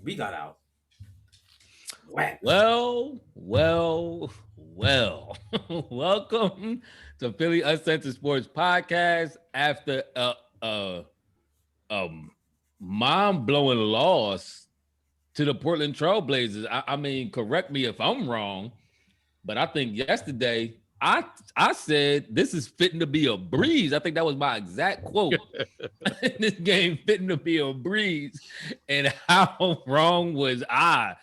We got out. Whacked. Well. Welcome to Philly Uncensored Sports Podcast after a mind-blowing loss to the Portland Trailblazers. I mean, correct me if I'm wrong, but I think yesterday I said this is fitting to be a breeze. I think that was my exact quote. This game fitting to be a breeze. And how wrong was I?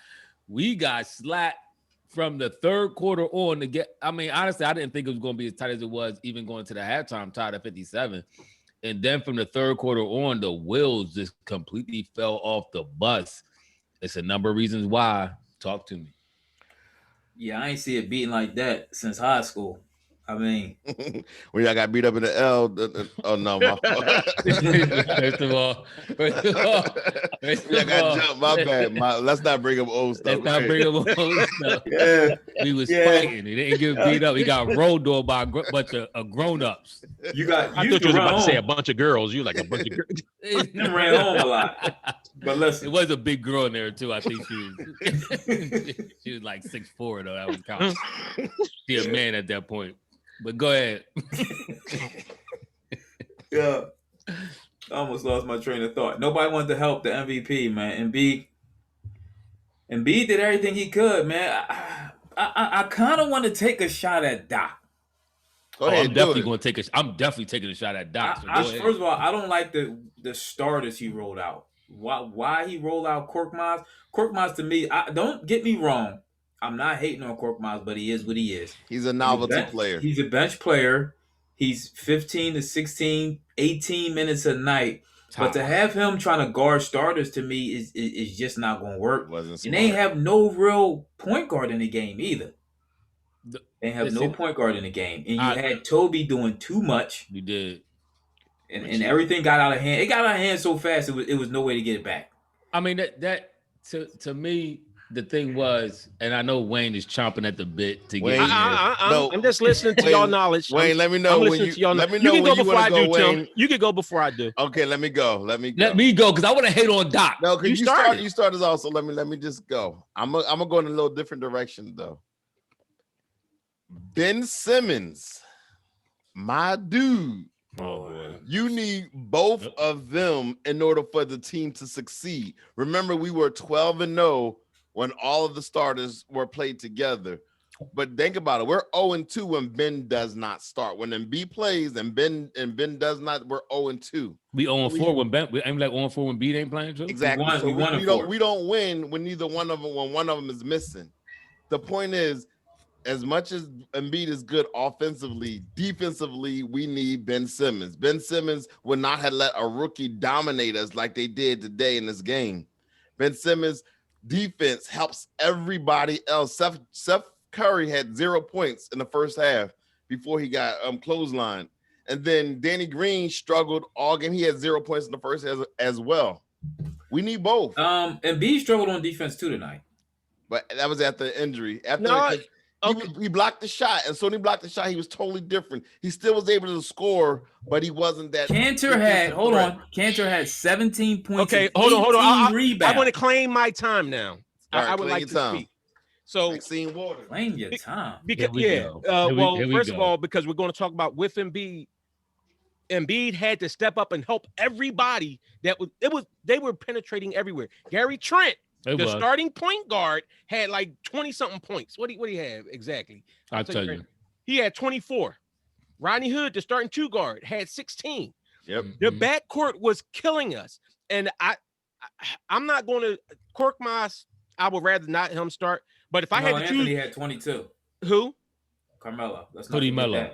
We got slapped from the third quarter on to get. I mean, honestly, I didn't think it was going to be as tight as it was, even going to the halftime, tied at 57. And then from the third quarter on, the wheels just completely fell off the bus. It's a number of reasons why. Talk to me. Yeah, I ain't see it beating like that since high school. I mean, when y'all got beat up in the L. Oh no, my fault. First of all, Y'all got jumped. My bad. Let's not bring up old stuff. Let's not bring up old stuff. yeah, We was fighting. He didn't get beat up. He got rolled on by a bunch of grown-ups. you got. I thought you was about to say a bunch of girls. You like a bunch of girls. You ran home a lot. But listen, it was a big girl in there too. I think she was like 6'4", though. That was counting. She a man at that point. But go ahead. Yeah. I almost lost my train of thought. Nobody wanted to help the MVP, man. Embiid did everything he could, man. I kind of want to take a shot at Doc. I'm definitely taking a shot at Doc. First of all, I don't like the starters he rolled out. Why he rolled out Korkmaz? Korkmaz to me, don't get me wrong. I'm not hating on Korkmaz, but he is what he is. He's a novelty player. He's a bench player. He's 15 to 16, 18 minutes a night. But to have him trying to guard starters to me is just not going to work. And they have no real point guard in the game either. They have no point guard in the game. And you had Toby doing too much. You did. And everything got out of hand. It got out of hand so fast, it was no way to get it back. I mean, that to me, the thing was, and I know Wayne is chomping at the bit to get. I'm just listening to y'all knowledge. Wayne, let me know when you. Let me know when you want to go, Tim. Wayne. You can go before I do. Okay, let me go. Let me go because I want to hate on Doc. No, because you started also. Let me just go. I'm gonna go in a little different direction though. Ben Simmons, my dude. Oh, boy. You need both of them in order for the team to succeed. Remember, we were 12-0 when all of the starters were played together. But think about it. We're 0-2 when Ben does not start. When Embiid plays and Ben does not, we're 0-2. We 0-4 when Ben. I'm like 0-4 when Embiid ain't playing too. Exactly. We don't win when neither one of them when one of them is missing. The point is, as much as Embiid is good offensively, defensively, we need Ben Simmons. Ben Simmons would not have let a rookie dominate us like they did today in this game. Ben Simmons' defense helps everybody else. Seth Curry had 0 points in the first half before he got clotheslined. And then Danny Green struggled all game. He had 0 points in the first half as well. We need both. Embiid struggled on defense too tonight. But that was after the injury. He blocked the shot, and so when he blocked the shot, he was totally different. He still was able to score, but he wasn't that. Cantor had 17 points. Okay, hold on. I want to claim my time now. I would like to speak. So, claim your time. First of all, because we're going to talk about with Embiid. Embiid had to step up and help everybody. They were penetrating everywhere. Gary Trent. Starting point guard had like 20-something points. What do he have exactly? I'll tell you. He had 24. Rodney Hood, the starting two guard, had 16. Yep. The backcourt was killing us. And I'm not going to Korkmaz. I would rather not him start. But if I had to choose, he had 22. Who? Carmelo. Hoodie Mello.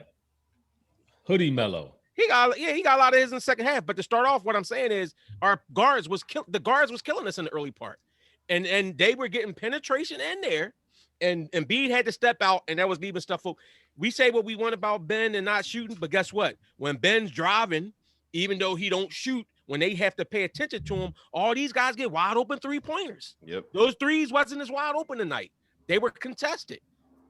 He got a lot of his in the second half. But to start off, what I'm saying is our guards was killing us in the early part. And they were getting penetration in there, and Embiid had to step out, and that was leaving stuff. We say what we want about Ben and not shooting, but guess what? When Ben's driving, even though he don't shoot, when they have to pay attention to him, all these guys get wide open 3-pointers. Yep. Those threes wasn't as wide open tonight. They were contested.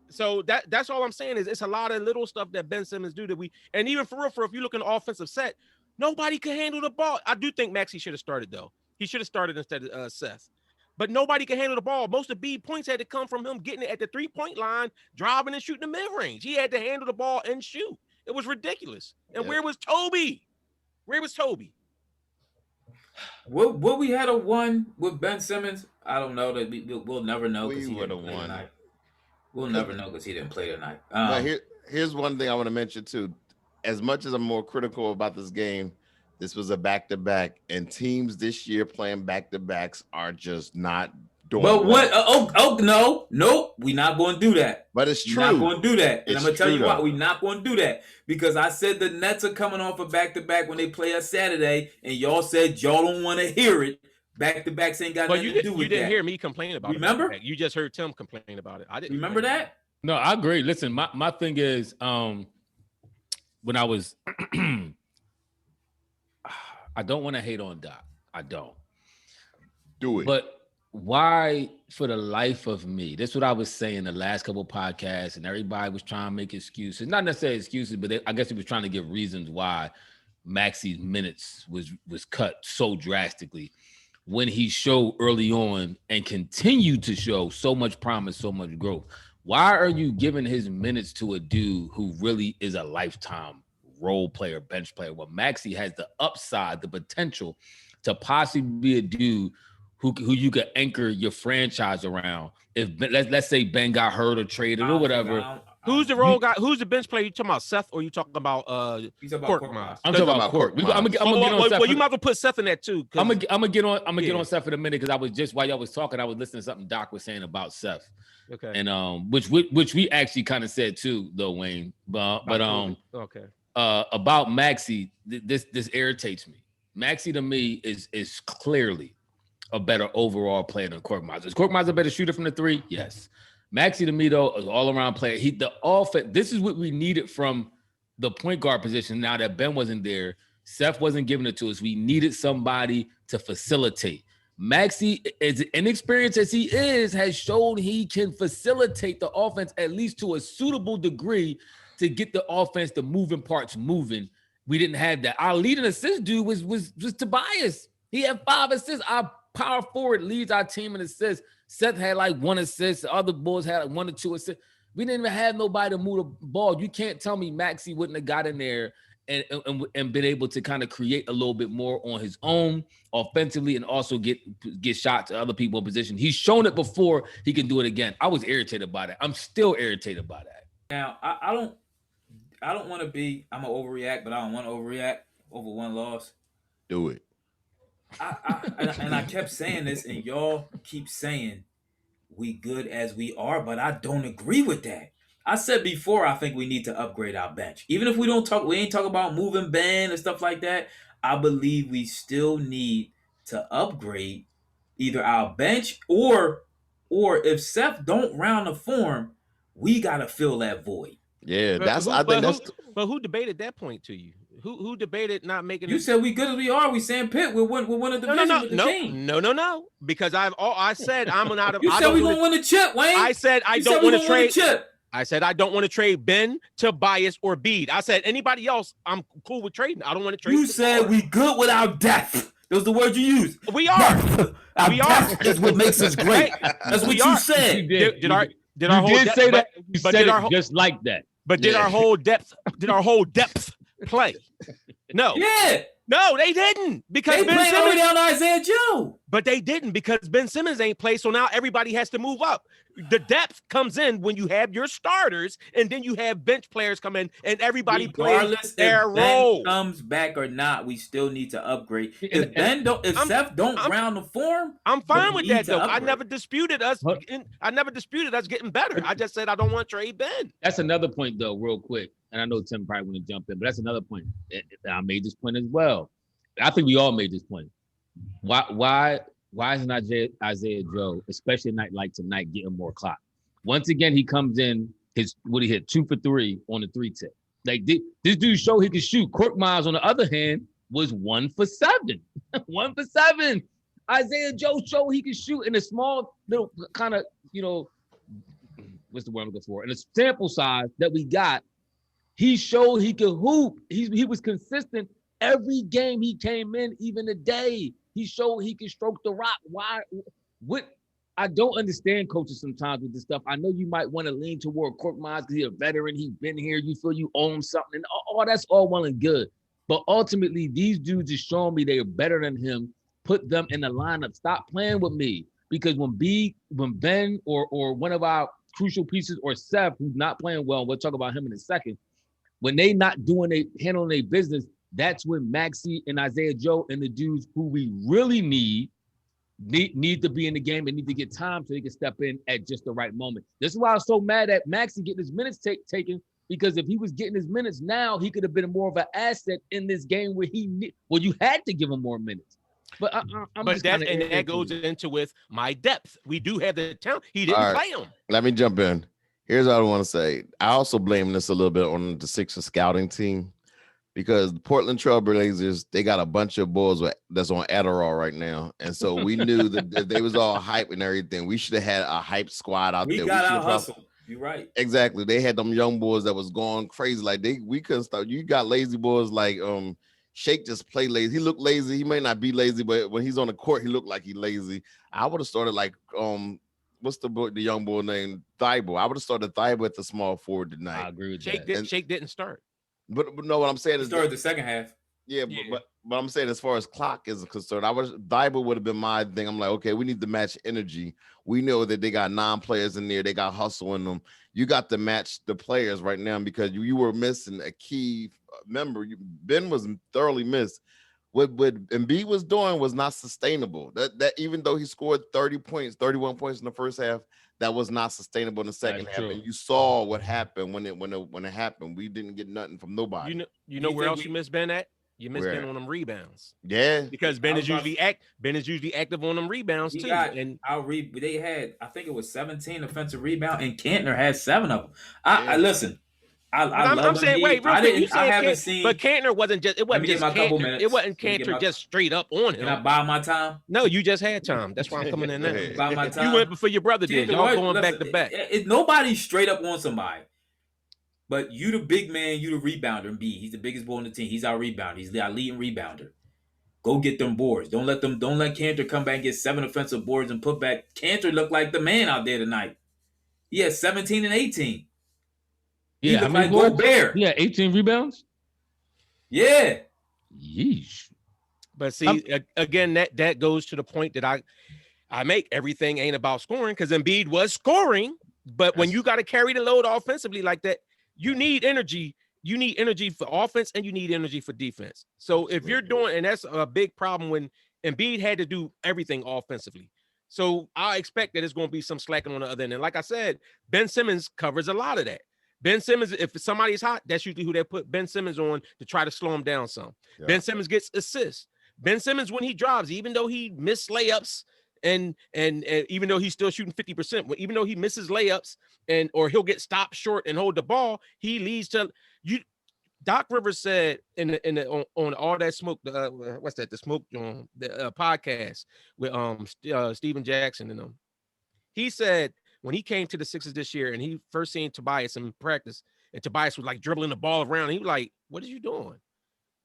So that's all I'm saying is it's a lot of little stuff that Ben Simmons do that and even for real, if you look in the offensive set, nobody could handle the ball. I do think Maxey should have started though. He should have started instead of Seth. but nobody can handle the ball. Most of Embiid points had to come from him getting it at the 3-point line, driving and shooting the mid-range. He had to handle the ball and shoot. It was ridiculous. And where was Toby? Where was Toby? Will we had a one with Ben Simmons? I don't know. That we'll never know because he didn't play tonight. We'll never know because he didn't play tonight. But here's one thing I want to mention too. As much as I'm more critical about this game, this was a back-to-back, and teams this year playing back-to-backs are just not doing. But what? Nope. We're not going to do that. But it's true. We're not going to do that. And I'm going to tell you why. We're not going to do that because I said the Nets are coming off a back-to-back when they play us Saturday, and y'all said y'all don't want to hear it. Back-to-backs ain't got nothing to do with that. You didn't hear me complain about it. Remember? You just heard Tim complain about it. I didn't remember that. No, I agree. Listen, my thing is, when I was, I don't want to hate on Doc. I don't. Do it. But why, for the life of me, this is what I was saying the last couple of podcasts, and everybody was trying to make excuses. Not necessarily excuses, but I guess he was trying to give reasons why Maxi's minutes was cut so drastically when he showed early on and continued to show so much promise, so much growth. Why are you giving his minutes to a dude who really is a lifetime role player, bench player? Well, Maxey has the upside, the potential to possibly be a dude who you could anchor your franchise around. If let's say Ben got hurt or traded or whatever. Who's the role guy? Who's the bench player? You talking about Seth or you talking about Court? I'm talking about Court. I'm gonna get on Seth. Well, you might as well put Seth in that too. I'm gonna get on Seth in a minute because I was just while y'all was talking, I was listening to something Doc was saying about Seth. Okay. And which we actually kind of said too, though, Wayne. But okay. About Maxey, this irritates me. Maxey to me is clearly a better overall player than Korkmaz. Is Korkmaz a better shooter from the three? Yes. Maxey to me though is all around player. The offense. This is what we needed from the point guard position. Now that Ben wasn't there, Seth wasn't giving it to us. We needed somebody to facilitate. Maxey, as inexperienced as he is, has shown he can facilitate the offense at least to a suitable degree to get the offense, the moving parts moving. We didn't have that. Our leading assist dude was Tobias. He had 5 assists. Our power forward leads our team in assists. Seth had like 1 assist. The other boys had like 1 or 2 assists. We didn't even have nobody to move the ball. You can't tell me Maxey wouldn't have got in there and been able to kind of create a little bit more on his own offensively and also get shots to other people in position. He's shown it before. He can do it again. I was irritated by that. I'm still irritated by that. Now, I don't want to be, I'm going to overreact, but I don't want to overreact over one loss. Do it. I kept saying this, and y'all keep saying we good as we are, but I don't agree with that. I said before, I think we need to upgrade our bench. Even if we ain't talk about moving Ben and stuff like that. I believe we still need to upgrade either our bench or if Seth don't round the form, we gotta fill that void. Yeah, but who debated that point to you? Who debated not making? You said we good as we are. We saying Pitt. We won a division with the team. No. Because I said I'm not. You said we gonna win the chip, Wayne. I said I don't want to trade. I said I don't want to trade Ben, Tobias, or Embiid. I said anybody else, I'm cool with trading. I don't want to trade. You said we good without depth. Those are the words you used. We are. We are. That's what makes us great. That's what you said. You did say that. You said it just like that. But did our whole depth play? No. Yeah. No, they didn't because they Ben Simmons down Isaiah Joe. But they didn't because Ben Simmons ain't play. So now everybody has to move up. The depth comes in when you have your starters, and then you have bench players come in, and everybody plays their role. Ben comes back or not, we still need to upgrade. If Seth don't round the form, I'm fine with that though. I never disputed us. I never disputed us getting better. I just said I don't want to trade Ben. That's another point though, real quick. And I know Tim probably want to jump in, but that's another point. I made this point as well. I think we all made this point. Why isn't Isaiah Joe, especially a night like tonight, getting more clock? Once again, he comes in, he hit 2 for 3 on the 3-tip. Like this dude showed he could shoot. Korkmaz, on the other hand, was 1 for 7. 1 for 7. Isaiah Joe showed he could shoot in a small little kind of, what's the word I'm looking for? In a sample size that we got, he showed he could hoop. He was consistent every game he came in, even today. He showed he could stroke the rock. what I don't understand coaches sometimes with this stuff. I know you might want to lean toward Cork Miles because he's a veteran. He's been here. You feel you own something. And all that's all well and good. But ultimately, these dudes are showing me they're better than him. Put them in the lineup. Stop playing with me. Because when Ben or one of our crucial pieces or Seth, who's not playing well, we'll talk about him in a second, when they not handling their business, that's when Maxey and Isaiah Joe and the dudes who we really need to be in the game and need to get time so they can step in at just the right moment. This is why I was so mad at Maxey getting his minutes taken, because if he was getting his minutes now, he could have been more of an asset in this game where you had to give him more minutes. But that goes into with my depth. We do have the talent. He didn't play him. Let me jump in. Here's what I want to say. I also blame this a little bit on the Sixers scouting team, because the Portland Trailblazers, they got a bunch of boys that's on Adderall right now. And so we knew that they was all hype and everything. We should have had a hype squad out there. We got our hustle. You're right. Exactly. They had them young boys that was going crazy. Like we couldn't stop. You got lazy boys like Shake just play lazy. He looked lazy. He may not be lazy, but when he's on the court, he looked like he lazy. I would have started like what's the young boy named Thibault? I would have started Thibault at the small forward tonight. I agree with that. Shake didn't start. But no, what I'm saying is started the second half. Yeah, but I'm saying as far as clock is concerned, Thibault would have been my thing. I'm like, okay, we need to match energy. We know that they got 9 players in there. They got hustle in them. You got to match the players right now because you were missing a key member. Ben was thoroughly missed. What Embiid was doing was not sustainable. That even though he scored 31 points in the first half, that was not sustainable in the second half. And you saw what happened when it happened. We didn't get nothing from nobody. You know where else you miss Ben at? You miss Ben on them rebounds. Yeah, because Ben is usually active on them rebounds too. They had, I think it was 17 offensive rebounds, and Cantner had 7 of them. I listen. I'm saying, wait, real quick. I haven't seen, but Cantner wasn't just. It wasn't just Cantner. It wasn't Cantner just straight up on him. Can I buy my time? No, you just had time. That's why I'm coming in now. Buy my time. You went before your brother did. Y'all going back to back. Nobody's straight up on somebody. But you the big man, you the rebounder. Embiid, he's the biggest boy on the team. He's our rebounder. He's our leading rebounder. Go get them boards. Don't let Cantor come back and get 7 offensive boards and put back. Cantor looked like the man out there tonight. He had 17 and 18. Yeah, he like Gobert. Yeah, 18 rebounds. Yeah. Yeesh. But see, again, that goes to the point that I make. Everything ain't about scoring, because Embiid was scoring, but when you got to carry the load offensively like that, you need energy. You need energy for offense and you need energy for defense. So if you're doing, and that's a big problem when Embiid had to do everything offensively. So I expect that it's going to be some slacking on the other end. And like I said, Ben Simmons covers a lot of that. Ben Simmons, if somebody's hot, that's usually who they put Ben Simmons on to try to slow him down some. Yeah. Ben Simmons gets assists. Ben Simmons, when he drives, even though he missed layups and even though he's still shooting 50%, even though he misses layups or he'll get stopped short and hold the ball, he leads to you. Doc Rivers said on All That Smoke, what's that? The Smoke the podcast with Steven Jackson and them. He said when he came to the Sixers this year and he first seen Tobias in practice, and Tobias was like dribbling the ball around, he was like, "What are you doing?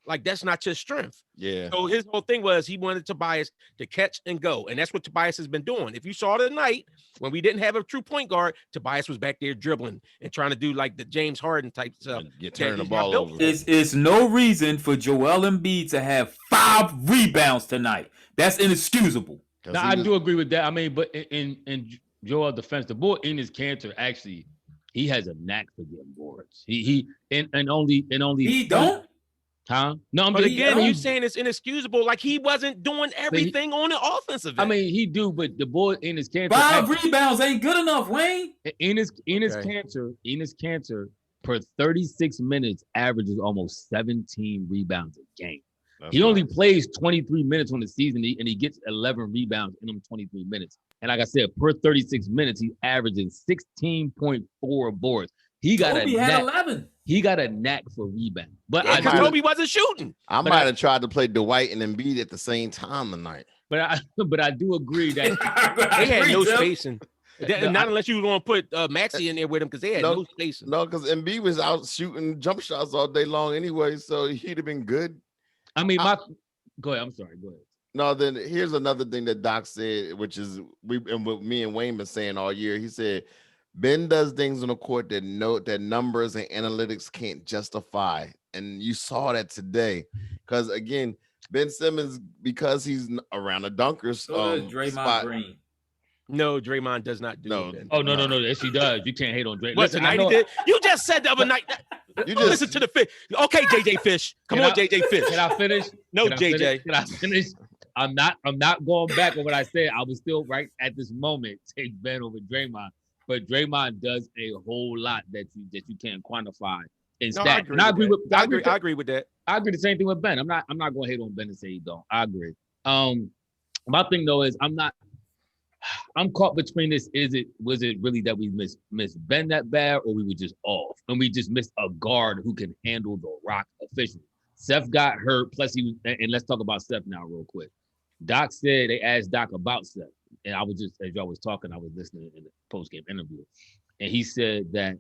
Like, that's not your strength." Yeah. So his whole thing was he wanted Tobias to catch and go. And that's what Tobias has been doing. If you saw tonight, when we didn't have a true point guard, Tobias was back there dribbling and trying to do like the James Harden type stuff. You're turning the ball over. It's no reason for Joel Embiid to have 5 rebounds tonight. That's inexcusable. Now, I do agree with that. I mean, but in Joel's defense, the boy in his Cantor, actually, he has a knack for getting boards. He only he don't. Huh? No, but again, you saying it's inexcusable. Like he wasn't doing everything on the offensive end. I mean, he do, but the boy in his Cantor, 5 rebounds ain't good enough, Wayne. In his Cantor, per 36 minutes, averages almost 17 rebounds a game. He only plays 23 minutes on the season, and he gets 11 rebounds in them 23 minutes. And like I said, per 36 minutes, he averages 16.4 boards. He got Kobe had 11. He got a knack for rebound. But because Kobe wasn't shooting. I might have tried to play Dwight and Embiid at the same time tonight. But I do agree that they had no spacing. Not unless you want to put Maxey in there with him, because they had no spacing. No, because Embiid was out shooting jump shots all day long anyway, so he'd have been good. I mean, go ahead. I'm sorry. Go ahead. No, then here's another thing that Doc said, which is what me and Wayne been saying all year. He said Ben does things on the court that numbers and analytics can't justify, and you saw that today. Because again, Ben Simmons, because he's around the dunkers, so does Draymond spot. Green. No, Draymond does not do that. Oh no. Yes, he does. You can't hate on Draymond. What, tonight he did? You just said the other night. You just listen to the Fish. Okay, JJ Fish. Come on, JJ Fish. Can I finish? No, JJ. Can I finish? I'm not going back on what I said. I was still right at this moment take Ben over Draymond, but Draymond does a whole lot that you can't quantify in stats. I agree with that. I agree the same thing with Ben. I'm not going to hate on Ben and say he don't. I agree. My thing though is I'm caught between this. Was it really that we missed Ben that bad, or we were just off and we just missed a guard who can handle the rock efficiently? Seth got hurt. Plus he was, and let's talk about Seth now real quick. Doc said they asked Doc about Seth, and I was just, as y'all was talking, I was listening in the post-game interview, and he said that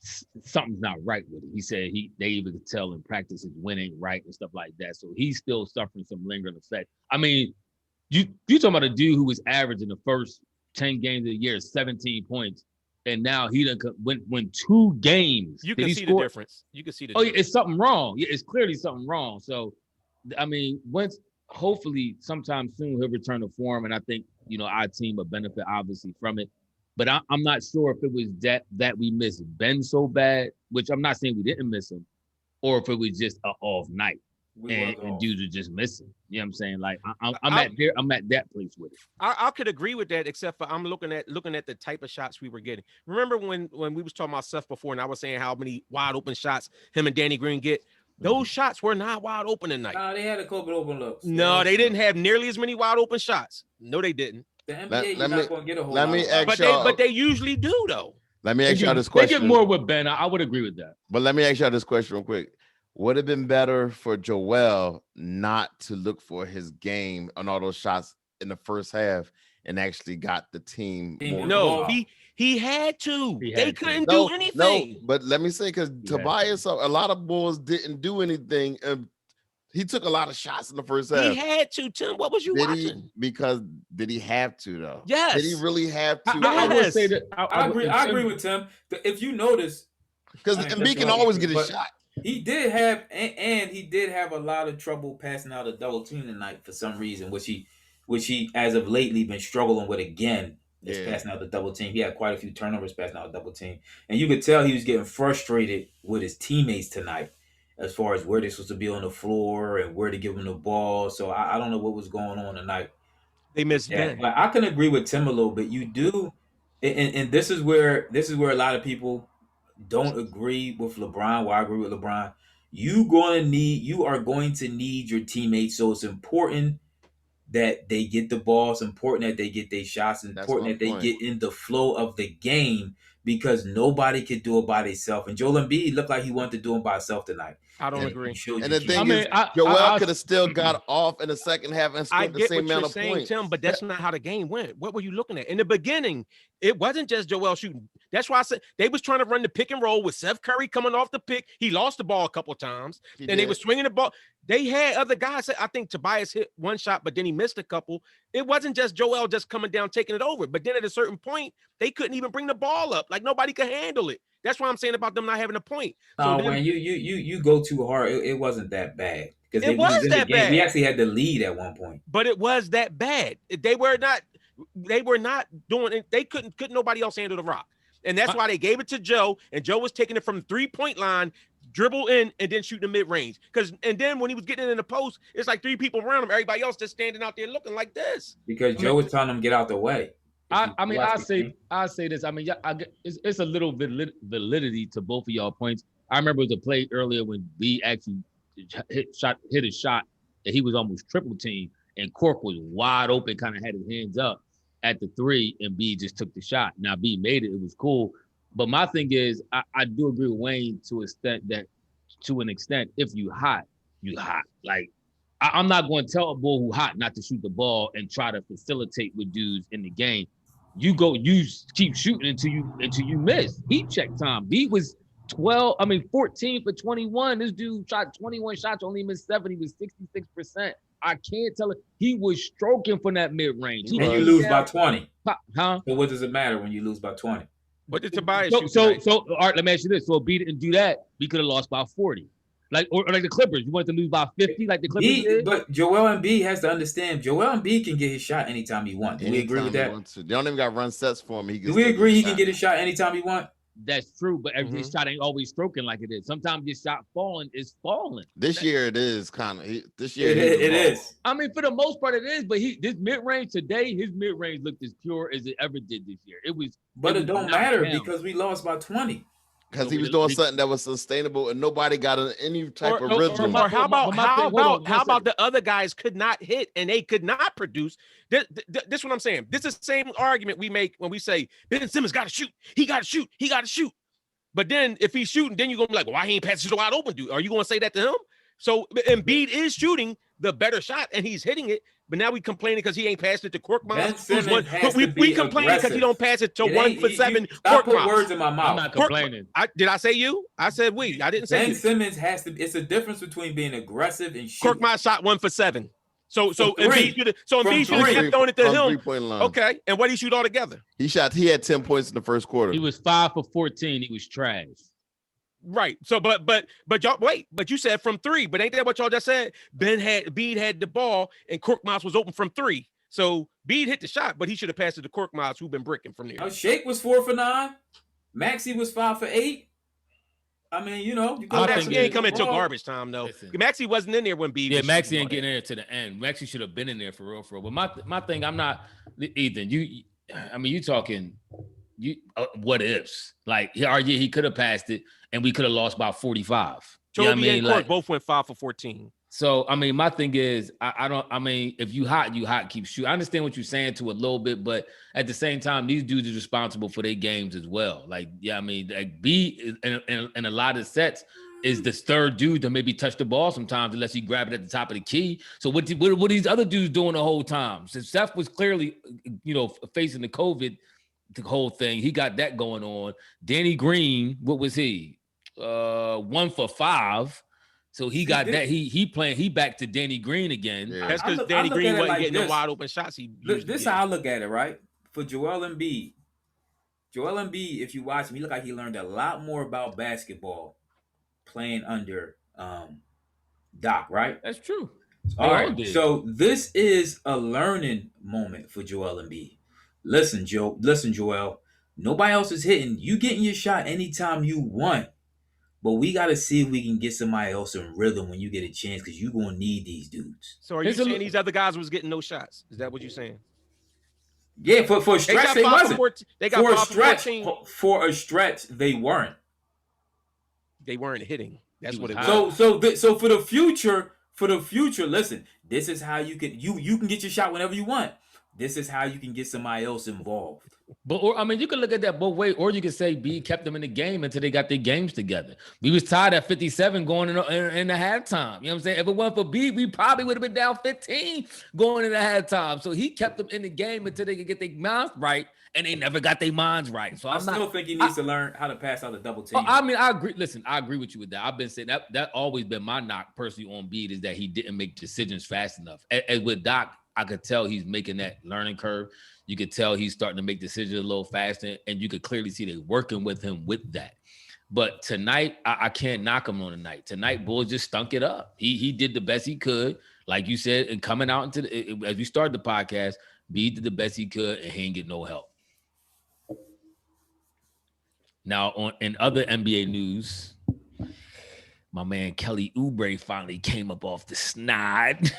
something's not right with it. He said they even could tell in practice his win ain't right and stuff like that. So he's still suffering some lingering effect. I mean, you talking about a dude who was averaging the first 10 games of the year 17 points, and now he done win 2 games. You can see the difference. You can see the difference. Yeah, it's something wrong. Yeah, it's clearly something wrong. So, I mean, hopefully sometime soon he'll return to form, and I think our team will benefit obviously from it. But I'm not sure if it was that we missed Ben so bad, which I'm not saying we didn't miss him, or if it was just an off night and dudes are just missing. You know what I'm saying? Like I'm at that place with it. I could agree with that, except for I'm looking at the type of shots we were getting. Remember when we was talking about Seth before, and I was saying how many wide open shots him and Danny Green get? Those shots were not wide open tonight. No, they had a couple open looks. No, they didn't have nearly as many wide open shots. No, they didn't. The NBA, you're not going to get a whole lot. But they usually do, though. Let me ask y'all this question. They get more with Ben. I would agree with that. But let me ask y'all this question real quick. Would it have been better for Joel not to look for his game on all those shots in the first half and actually got the team more? No, he had to. They couldn't do anything. No, but let me say, because Tobias, a lot of Bulls didn't do anything. He took a lot of shots in the first half. He had to, Tim. What was you watching? Did he have to, though? Yes. Did he really have to? I would say that. I agree with Tim. If you notice, because Embiid can always get a shot. He did have, and he did have a lot of trouble passing out a double team tonight for some reason, which he as of lately been struggling with again. Is passing out the double team. He had quite a few turnovers passing out the double team, and you could tell he was getting frustrated with his teammates tonight, as far as where they're supposed to be on the floor and where to give him the ball. So I don't know what was going on tonight. They missed Ben. But I can agree with Tim a little bit. You do, and this is where a lot of people don't agree with LeBron. Well, I agree with LeBron. You are going to need your teammates. So it's important that they get the ball. It's important that they get their shots. It's important that they get in the flow of the game, because nobody could do it by themselves. And Joel Embiid looked like he wanted to do it by himself tonight. I don't agree. And the thing is, Joel could have still got off in the second half and scored the same amount of points. Tim, but that's not how the game went. What were you looking at? In the beginning, it wasn't just Joel shooting. That's why I said they was trying to run the pick and roll with Seth Curry coming off the pick. He lost the ball a couple of times, and they were swinging the ball. They had other guys. I think Tobias hit one shot, but then he missed a couple. It wasn't just Joel just coming down, taking it over. But then at a certain point, they couldn't even bring the ball up. Like nobody could handle it. That's why I'm saying about them not having a point. So when you go too hard, it wasn't that bad. Because it was that bad. We actually had the lead at one point. But it was that bad. They were not doing it. They couldn't nobody else handle the rock. And that's why they gave it to Joe, and Joe was taking it from the 3-point line, dribble in, and then shoot the mid-range. And then when he was getting it in the post, it's like 3 people around him. Everybody else just standing out there looking like this. Because Joe was telling them to get out the way. I say this. I mean, it's a little validity to both of y'all points. I remember the play earlier when B actually hit a shot, and he was almost triple team, and Cork was wide open, kind of had his hands up at the 3, and B just took the shot. Now B made it; it was cool. But my thing is, I do agree with Wayne to an extent. If you hot, you hot. Like I'm not going to tell a bull who hot not to shoot the ball and try to facilitate with dudes in the game. You keep shooting until you miss. Heat check time. B was 14 for 21. This dude shot 21 shots, only missed 7. He was 66%. I can't tell it. He was stroking from that mid range. And you lose by 20. Huh? So what does it matter when you lose by 20? What did Tobias shoot So tonight? all right, let me ask you this. So if B didn't do that, we could have lost by 40. Or like the Clippers. You wanted to lose by 50 like the Clippers did? But Joel Embiid has to understand, Joel Embiid can get his shot anytime he wants. Do we agree with that? They don't even got run sets for him. Do we agree he can get his shot anytime he wants? That's true, but his shot ain't always stroking like it is. Sometimes his shot is falling. This year it is kind of. This year it is. I mean, for the most part, it is. But this mid range today, his mid range looked as pure as it ever did this year. It was. But it don't matter because we lost by 20. Because he was doing something that was sustainable and nobody got any type of rhythm. Or how about the other guys could not hit and they could not produce? This is what I'm saying. This is the same argument we make when we say Ben Simmons got to shoot. He got to shoot. He got to shoot. But then if he's shooting, then you're going to be like, well, why he ain't passing so wide open, dude? Are you going to say that to him? So Embiid is shooting the better shot and he's hitting it. But now we complaining because he ain't passed it to Korkmaz. We complaining because he don't pass it to 1 for 7. Stop putting words in my mouth. I'm not complaining. Did I say you? I said we. I didn't say Ben you. Simmons has to. It's a difference between being aggressive and shooting. Korkmaz shot 1 for 7. So Embiid should have kept throwing it to him. 3-point line. Okay, and what did he shoot altogether? He had 10 points in the first quarter. He was 5 for 14. He was trash. Right. So, but y'all wait. But you said from 3. But ain't that what y'all just said? Embiid had the ball, and Korkmaz was open from 3. So Embiid hit the shot, but he should have passed it to Korkmaz, who been bricking from there. Shake was 4 for 9. Maxey was 5 for 8. I mean, Maxey ain't coming until garbage time though. Maxey wasn't in there when Embiid. Yeah, Maxey ain't getting in there to the end. Maxey should have been in there for real. But my thing, I'm not Ethan. You talking. What ifs? Like he could have passed it and we could have lost by 45. Toby and Court both went 5 for 14. So I mean, my thing is, if you hot, keep shooting. I understand what you're saying to a little bit, but at the same time, these dudes are responsible for their games as well. Like, B in a lot of sets is the third dude to maybe touch the ball sometimes unless he grab it at the top of the key. So what these other dudes doing the whole time? Since Seth was clearly, facing the COVID. The whole thing, he got that going on. Danny Green, what was he? 1 for 5. So he got that. He back to Danny Green again. Yeah. That's because Danny Green wasn't getting no wide open shots. This how I look at it, right? For Joel Embiid, if you watch him, he looked like he learned a lot more about basketball playing under Doc, right? That's true. All right. So this is a learning moment for Joel Embiid. Listen, Joel. Nobody else is hitting. You getting your shot anytime you want. But we got to see if we can get somebody else in rhythm when you get a chance because you're going to need these dudes. So are you saying these other guys was getting no shots? Is that what you're saying? Yeah, for a stretch, they wasn't. They got for a stretch, they weren't. They weren't hitting. That's what it was. So for the future, listen, this is how you can get your shot whenever you want. This is how you can get somebody else involved. But you can look at that both ways, or you can say B kept them in the game until they got their games together. We was tied at 57 going in the halftime. You know what I'm saying? If it wasn't for B, we probably would have been down 15 going into halftime. So he kept them in the game until they could get their minds right, and they never got their minds right. So I still think he needs to learn how to pass out a double team. I agree. Listen, I agree with you with that. I've been saying that always been my knock personally on B is that he didn't make decisions fast enough. As with Doc, I could tell he's making that learning curve. You could tell he's starting to make decisions a little faster, and you could clearly see they're working with him with that. But tonight, I can't knock him on the night. Tonight, Bulls just stunk it up. He did the best he could, like you said, and coming out as we started the podcast, B did the best he could, and he ain't get no help. Now, in other NBA news, my man Kelly Oubre finally came up off the snide.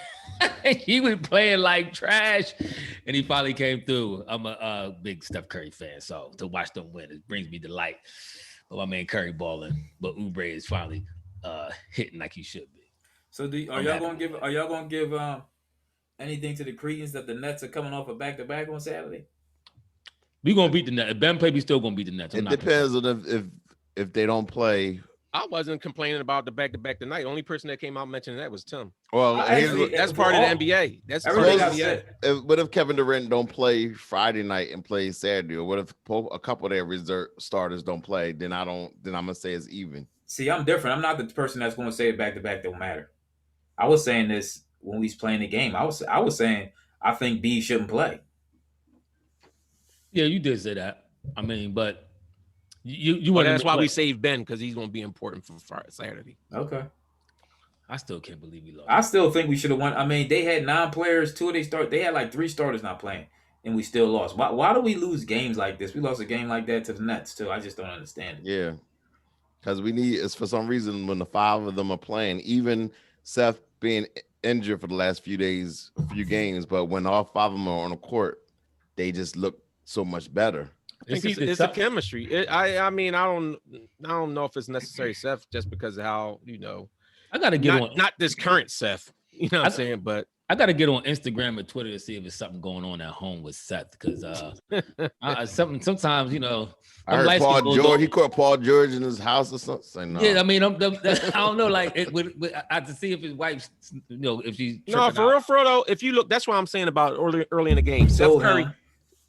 He was playing like trash, and he finally came through. I'm a big Steph Curry fan, so to watch them win, it brings me delight. But my man Curry balling, but Oubre is finally hitting like he should be. So are y'all gonna give anything to the Cretans that the Nets are coming off a back-to-back on Saturday? We gonna beat the Nets. If Ben play, we still gonna beat the Nets. It depends on if they don't play. I wasn't complaining about the back-to-back tonight. The only person that came out mentioning that was Tim. Well, that's part of the NBA. That's part of the NBA. What if Kevin Durant don't play Friday night and play Saturday? Or what if a couple of their reserve starters don't play? Then I'm gonna say it's even. See, I'm different. I'm not the person that's going to say it back-to-back don't matter. I was saying this when we was playing the game. I was saying I think B shouldn't play. Yeah, you did say that. I mean, but you Well, want that's why we saved Ben, because he's going to be important for Saturday. Okay. I still can't believe we lost. I still think we should have won. I mean, they had 9 players. They had like 3 starters not playing, and we still lost. Why do we lose games like this? We lost a game like that to the Nets too. I just don't understand it. Yeah, because it's for some reason when the 5 of them are playing, even Seth being injured for the last few games, but when all 5 of them are on the court, they just look so much better. I think it's a chemistry. I mean, I don't know if it's necessary, Seth, just because of how, I gotta get on not this current Seth. You know what I'm saying? But I gotta get on Instagram and Twitter to see if there's something going on at home with Seth, because sometimes I heard Paul George. He caught Paul George in his house or something. No. Yeah, I mean, I don't know. Like, I have to see if his wife, if she's no, for real though. If you look, that's what I'm saying about early in the game. Seth Curry,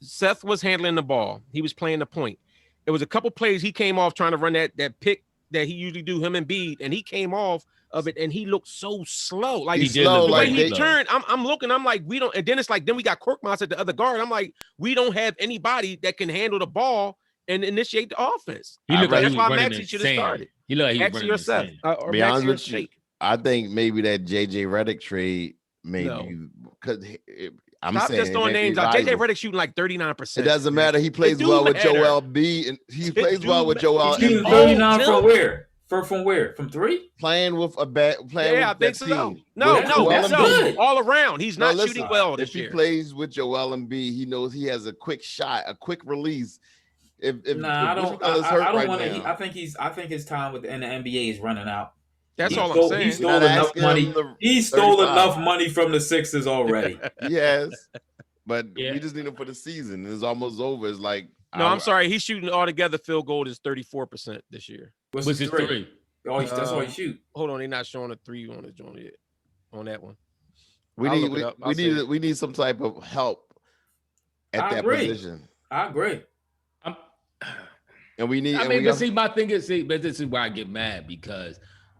Seth was handling the ball. He was playing the point. It was a couple plays he came off trying to run that pick that he usually do, him and Embiid, and he came off of it, and he looked so slow. Like he's slow. The way he turned, I'm looking. I'm like, we don't. And then it's like, then we got Korkmaz at the other guard. I'm like, we don't have anybody that can handle the ball and initiate the offense. That's why Maxey should have started. He looked like he was Maxey or Seth. Be honest with you, I think maybe that JJ Redick trade because I'm Stop saying just throwing names out. JJ Redick shooting like 39%. It doesn't matter. He plays well with Joel B, and he plays well with Joel. He's 39 from where? From where? From 3? Playing with a I think so. No, all around. He's not shooting well this year. If he plays with Joel Embiid, he knows he has a quick shot, a quick release. I don't want to. I think his time in the NBA is running out. That's all I'm saying. He stole enough money. He stole enough money from the Sixers already. Yes, but we just need him for the season. It's almost over. It's like I'm sorry. He's shooting altogether. Field goal is 34% this year. What's his 3? Oh, that's why he shoot. Hold on, they're not showing a 3 on the joint yet. On that one, we need some type of help at that position. I agree. And we need. My thing is, but this is where I get mad, because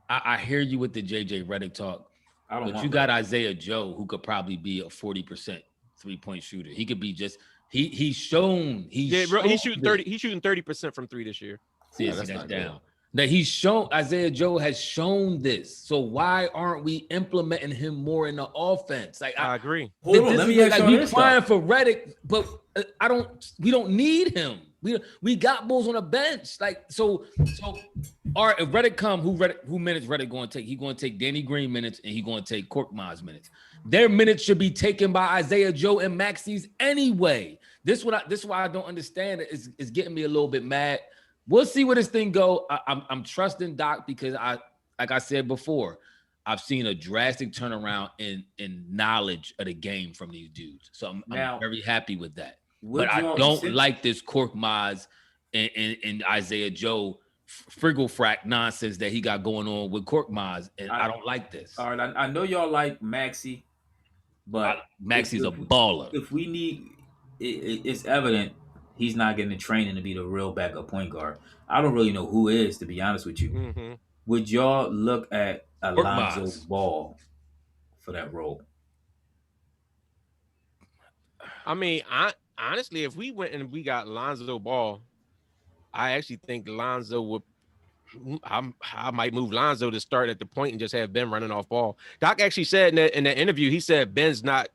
I hear you with the JJ Redick talk, but you got Isaiah Joe, who could probably be a 40% 3-point shooter. He could be he's shooting 30. He's shooting 30% from 3 this year. See, that's down. That Isaiah Joe has shown this. So why aren't we implementing him more in the offense? Like I agree. Hold on, let me ask you this. We crying for Redick, but we don't need him. We got Bulls on a bench. Like, so all right, if Redick come, who minutes Redick going to take? He's going to take Danny Green minutes, and he's going to take Korkmaz minutes. Their minutes should be taken by Isaiah Joe and Maxey's anyway. This is why I don't understand it. It's getting me a little bit mad. We'll see where this thing go. I'm trusting Doc, because like I said before, I've seen a drastic turnaround in knowledge of the game from these dudes. So I'm very happy with that. But I don't like this Korkmaz and Isaiah Joe friggle-frack nonsense that he got going on with Korkmaz, and I don't like this. All right, I know y'all like Maxey, but Maxey's a baller. If we need, it's evident he's not getting the training to be the real backup point guard. I don't really know who is, to be honest with you. Mm-hmm. Would y'all look at Alonzo Ball for that role? I mean, honestly, if we went and we got Lonzo Ball, I actually think Lonzo would. I might move Lonzo to start at the point and just have Ben running off ball. Doc actually said in that interview, he said Ben's not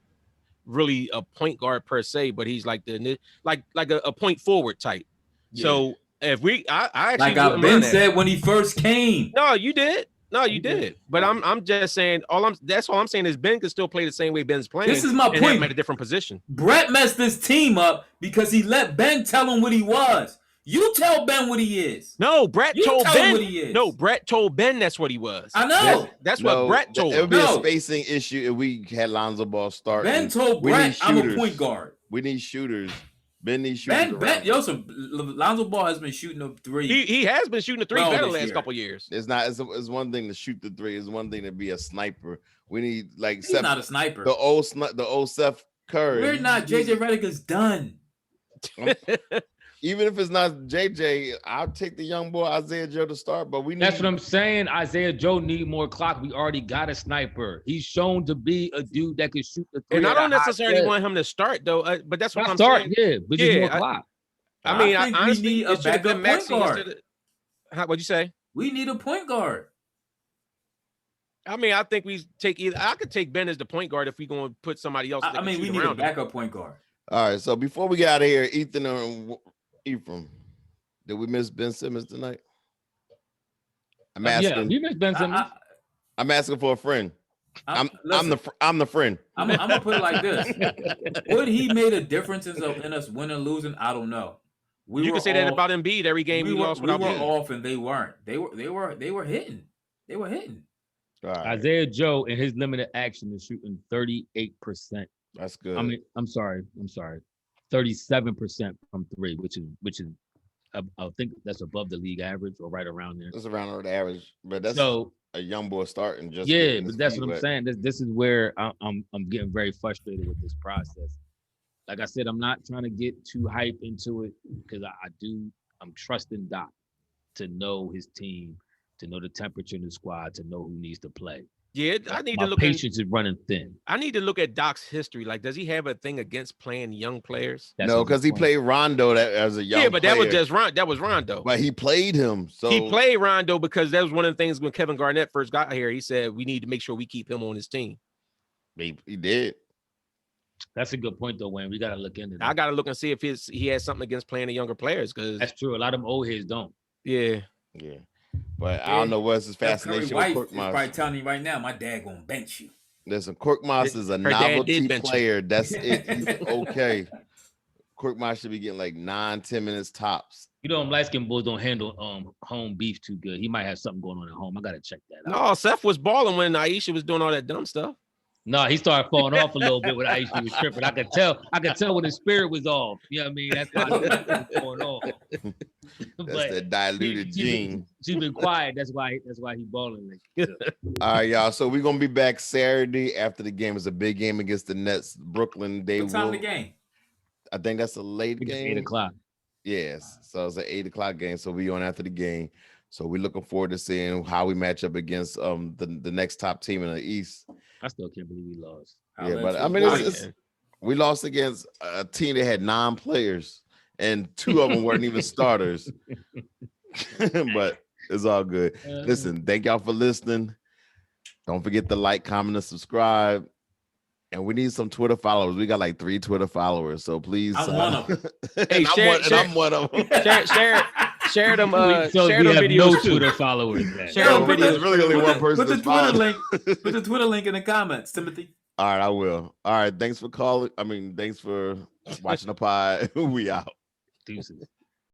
really a point guard per se, but he's like a point forward type. Yeah. So if I actually like Ben said when he first came. No, you did. But I'm just saying that's all I'm saying is Ben could still play the same way Ben's playing. This is my point. Have him at a different position. Brett messed this team up because he let Ben tell him what he was. You tell Ben what he is. No, Brett told Ben what he is. No, Brett told Ben that's what he was. I know. That's what Brett told. It would be a spacing issue if we had Lonzo Ball start. Ben told Brett, I'm a point guard. We need shooters. Ben needs shooters. So Lonzo Ball has been shooting a 3. He has been shooting a 3 better the last couple of years. It's one thing to shoot the 3. It's one thing to be a sniper. We need he's not a sniper. The old Seth Curry. We're not. JJ Redick is done. even if it's not JJ, I'll take the young boy Isaiah Joe to start. But we need. That's what I'm saying. Isaiah Joe need more clock. We already got a sniper. He's shown to be a dude that can shoot the three. And I don't necessarily want him to start though. But that's what I'm saying. Yeah, but just more clock. I mean, I think honestly, we need a backup point guard. What'd you say? We need a point guard. I mean, I think we take either. I could take Ben as the point guard if we going to put somebody else. I mean, we need a backup point guard. All right. So before we get out of here, Ethan and Ephraim, did we miss Ben Simmons tonight? I'm asking. Yeah, we missed Ben Simmons. I'm asking for a friend. I'm the friend. I'm gonna put it like this: would he made a difference in us winning or losing? I don't know. You can say that about Embiid. Every game we lost, we were off, and they weren't. They were hitting. They were hitting. Right. Isaiah Joe in his limited action is shooting 38%. That's good. I mean, I'm sorry, 37% from three, which is I think that's above the league average or right around there. That's around the average, but that's a young boy starting. Just but that's what I'm saying. This is where I'm getting very frustrated with this process. Like I said, I'm not trying to get too hype into it because I'm trusting Doc to know his team, to know the temperature in the squad, to know who needs to play. Yeah, I need to look. Patience is running thin. I need to look at Doc's history. Like, does he have a thing against playing young players? No, because he played Rondo as a young. Yeah, but player. that was just that was Rondo. But he played him. So he played Rondo because that was one of the things when Kevin Garnett first got here. He said we need to make sure we keep him on his team. He did. That's a good point, though, Wayne. We got to look into that. I got to look and see if he has something against playing the younger players. Because that's true. A lot of them old heads don't. Yeah. But I don't know what's his fascination with Korkmaz. Probably telling you right now, my dad gonna bench you. Listen, Korkmaz is a novelty player. That's it. He's okay. Korkmaz should be getting like 9-10 minutes tops. You know, light-skinned boys don't handle home beef too good. He might have something going on at home. I gotta check that out. No, Seth was balling when Aisha was doing all that dumb stuff. No, he started falling off a little bit when Aisha was tripping. I could tell when his spirit was off. You know what I mean? That's why was going on. That's the diluted gene. She's been quiet. That's why he balling. All right, y'all. So we're gonna be back Saturday after the game. It's a big game against the Nets. Brooklyn. What time the game? I think that's a late game. 8:00. Yes. So it's an 8:00 game. So we on after the game. So we're looking forward to seeing how we match up against the next top team in the East. I still can't believe we lost. Yeah, but I mean, we lost against a team that had 9 players, and 2 of them weren't even starters. But it's all good. Listen, thank y'all for listening. Don't forget to like, comment, and subscribe. And we need some Twitter followers. We got like 3 Twitter followers, so please. I'm one of them. Hey, I'm one of them. Share them. So share we them have videos no too. Twitter followers. Share them videos. Really only one person. Put the Twitter link. Put the Twitter link in the comments, Timothy. All right, I will. All right, thanks for calling. Thanks for watching the pod. We out. Deuces.